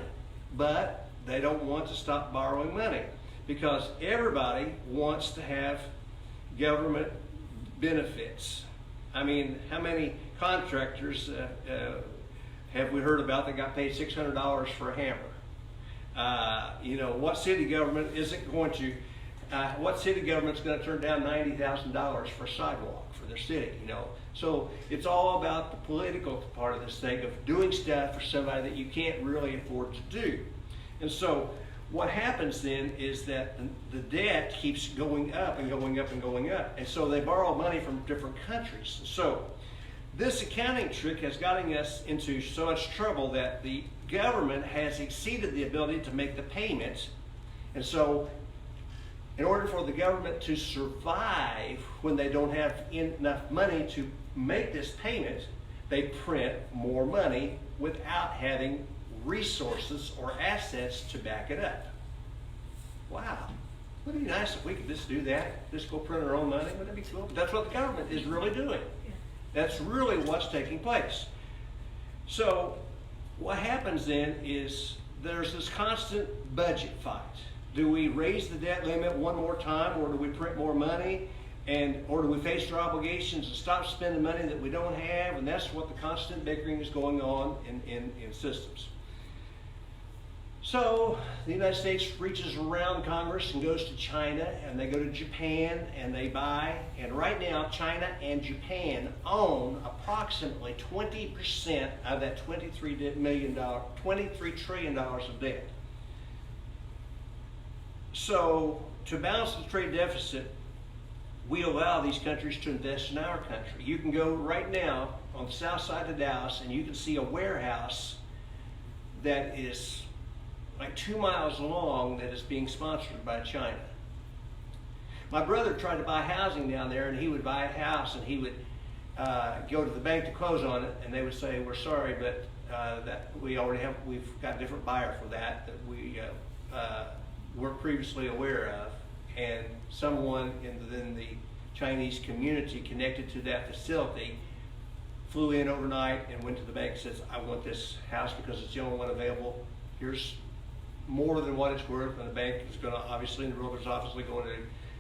But they don't want to stop borrowing money because everybody wants to have government benefits. I mean, how many contractors have we heard about that got paid $600 for a hammer? What city government isn't going to? What city government's going to turn down $90,000 for a sidewalk for their city? So it's all about the political part of this thing of doing stuff for somebody that you can't really afford to do. And so what happens then is that the debt keeps going up and going up and going up. And so they borrow money from different countries. So this accounting trick has gotten us into so much trouble that the government has exceeded the ability to make the payments. And so in order for the government to survive when they don't have enough money to make this payment, they print more money without having resources or assets to back it up. Wow. Wouldn't it be nice if we could just do that? Just go print our own money? Wouldn't that be cool? But that's what the government is really doing. That's really what's taking place. So what happens then is there's this constant budget fight. Do we raise the debt limit one more time, or do we print more money? Or do we face our obligations and stop spending money that we don't have? And that's what the constant bickering is going on in systems. So the United States reaches around Congress and goes to China, and they go to Japan and they buy. And right now, China and Japan own approximately 20% of that $23 trillion of debt. So to balance the trade deficit, we allow these countries to invest in our country. You can go right now on the south side of Dallas and you can see a warehouse that is like 2 miles long that is being sponsored by China. My brother tried to buy housing down there, and he would buy a house and he would go to the bank to close on it, and they would say, "We're sorry, but that we've got a different buyer for that we weren't previously aware of." And someone in the Chinese community connected to that facility flew in overnight and went to the bank and says, "I want this house because it's the only one available. Here's more than what it's worth." And the bank is going to obviously, and the realtor's obviously going to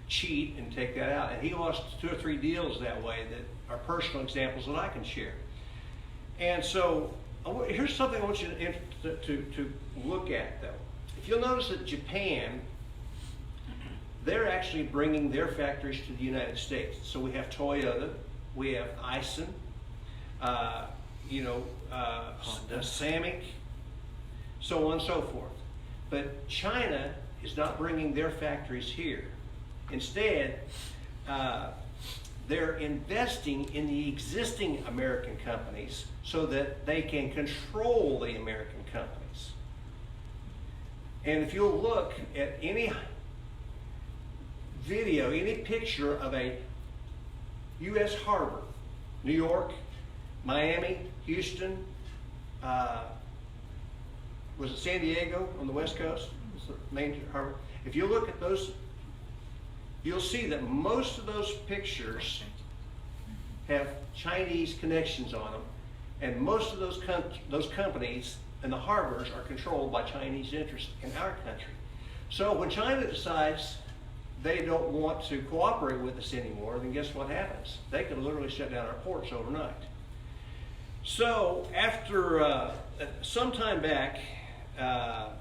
cheat and take that out. And he lost 2 or 3 deals that way that are personal examples that I can share. And so here's something I want you to look at, though. If you'll notice that Japan, they're actually bringing their factories to the United States. So we have Toyota, we have Aisin, Samick, so on and so forth. But China is not bringing their factories here. Instead, they're investing in the existing American companies so that they can control the American companies. And if you'll look at any video, any picture of a U.S. harbor, New York, Miami, Houston, was it San Diego on the West Coast? Was the main harbor? If you look at those, you'll see that most of those pictures have Chinese connections on them, and most of those companies and the harbors are controlled by Chinese interests in our country. So when China decides they don't want to cooperate with us anymore, then guess what happens? They can literally shut down our ports overnight. So after some time back, back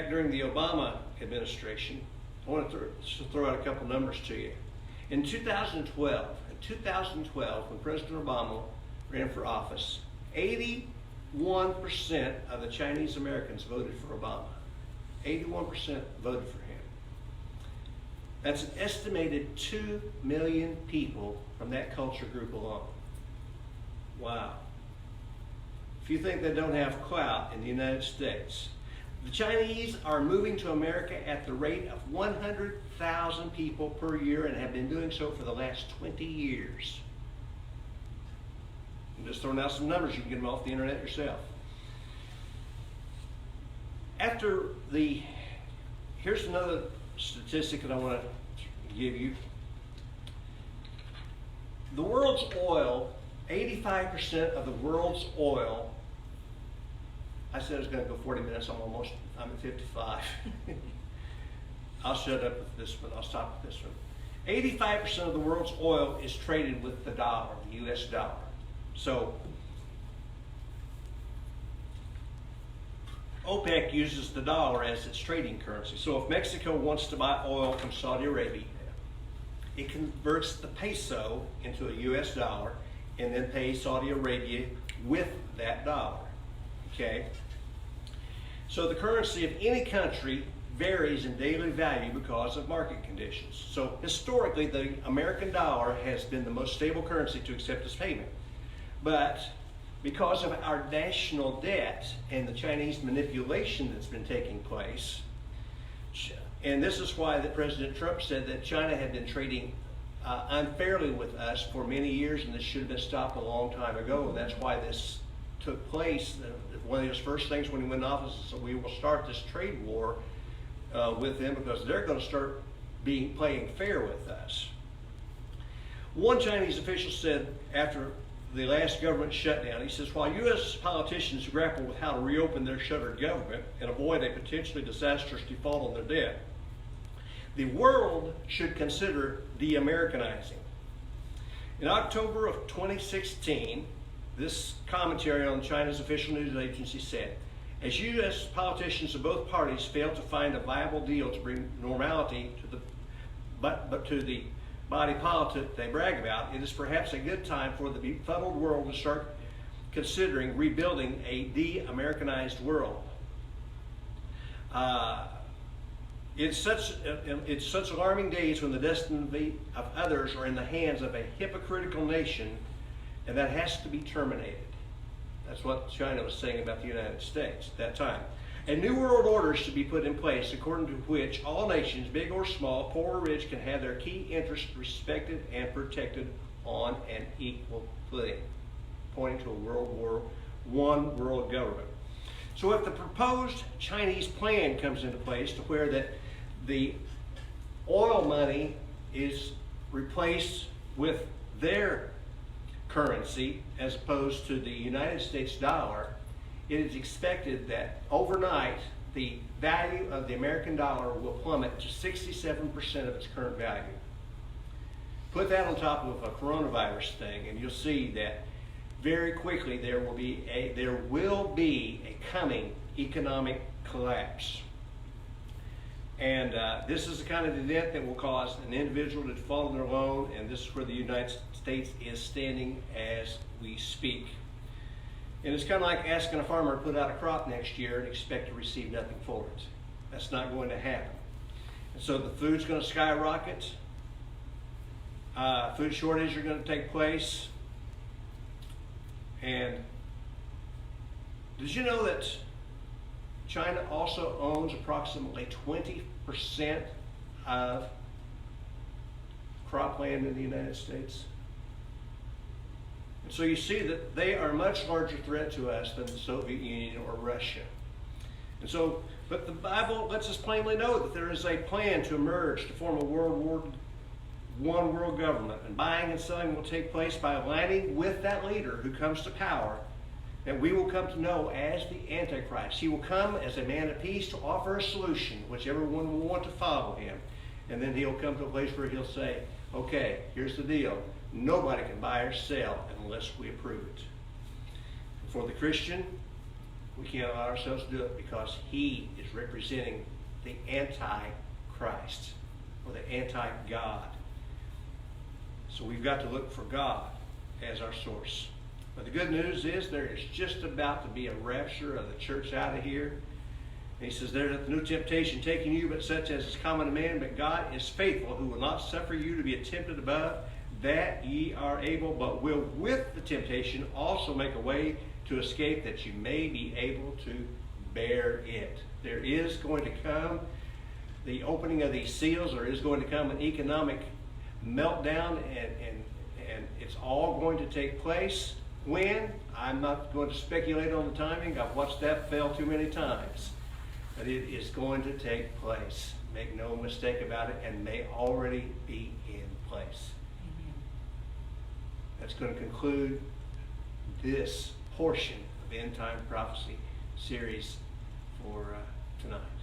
during the Obama administration, I want to throw out a couple numbers to you. In 2012, when President Obama ran for office, 81% of the Chinese Americans voted for Obama. 81% voted for him. That's an estimated 2 million people from that culture group alone. Wow. If you think they don't have clout in the United States, The Chinese are moving to America at the rate of 100,000 people per year and have been doing so for the last 20 years. I'm just throwing out some numbers. You can get them off the internet yourself. Here's another statistic that I want to give you. The world's oil, 85% of the world's oil, I said I was going to go 40 minutes, I'm at 55. I'll shut up with this one, I'll stop with this one. 85% of the world's oil is traded with the dollar, the US dollar. So, OPEC uses the dollar as its trading currency. So if Mexico wants to buy oil from Saudi Arabia, it converts the peso into a US dollar and then pays Saudi Arabia with that dollar. Okay? So the currency of any country varies in daily value because of market conditions. So historically, the American dollar has been the most stable currency to accept as payment. But because of our national debt and the Chinese manipulation that's been taking place, and this is why that President Trump said that China had been trading unfairly with us for many years, and this should have been stopped a long time ago. And that's why this took place. One of his first things when he went in office is that we will start this trade war with them because they're going to start playing fair with us. One Chinese official said after the last government shutdown, he says, while U.S. politicians grapple with how to reopen their shuttered government and avoid a potentially disastrous default on their debt, the world should consider de-Americanizing. In October of 2016, this commentary on China's official news agency said, as U.S. politicians of both parties fail to find a viable deal to bring normality to the body politic they brag about, it is perhaps a good time for the befuddled world to start considering rebuilding a de-Americanized world. It's such alarming days when the destiny of others are in the hands of a hypocritical nation, and that has to be terminated. That's what China was saying about the United States at that time. A new world order should be put in place according to which all nations, big or small, poor or rich, can have their key interests respected and protected on an equal footing, pointing to a one world government. So if the proposed Chinese plan comes into place to where that the oil money is replaced with their currency as opposed to the United States dollar, it is expected that overnight the value of the American dollar will plummet to 67% of its current value. Put that on top of a coronavirus thing and you'll see that very quickly there will be a coming economic collapse. And this is the kind of event that will cause an individual to default on their loan, and this is where the United States is standing as we speak. And it's kind of like asking a farmer to put out a crop next year and expect to receive nothing for it. That's not going to happen. And so the food's going to skyrocket. Food shortages are going to take place. And did you know that China also owns approximately 20% of cropland in the United States? And so you see that they are a much larger threat to us than the Soviet Union or Russia. And so, but the Bible lets us plainly know that there is a plan to emerge to form a one world government, and buying and selling will take place by aligning with that leader who comes to power, that we will come to know as the Antichrist. He will come as a man of peace to offer a solution, which everyone will want to follow him. And then he'll come to a place where he'll say, okay, here's the deal. Nobody can buy or sell unless we approve it. For the Christian, we can't allow ourselves to do it because he is representing the Antichrist or the anti-God. So we've got to look for God as our source. But the good news is there is just about to be a rapture of the church out of here. And he says, there is no temptation taking you, but such as is common to man. But God is faithful, who will not suffer you to be tempted above that ye are able, but will with the temptation also make a way to escape, that you may be able to bear it. There is going to come the opening of these seals. There is going to come an economic meltdown, and it's all going to take place. When? I'm not going to speculate on the timing. I've watched that fail too many times. But it is going to take place. Make no mistake about it, and may already be in place. That's going to conclude this portion of End Time Prophecy series for tonight.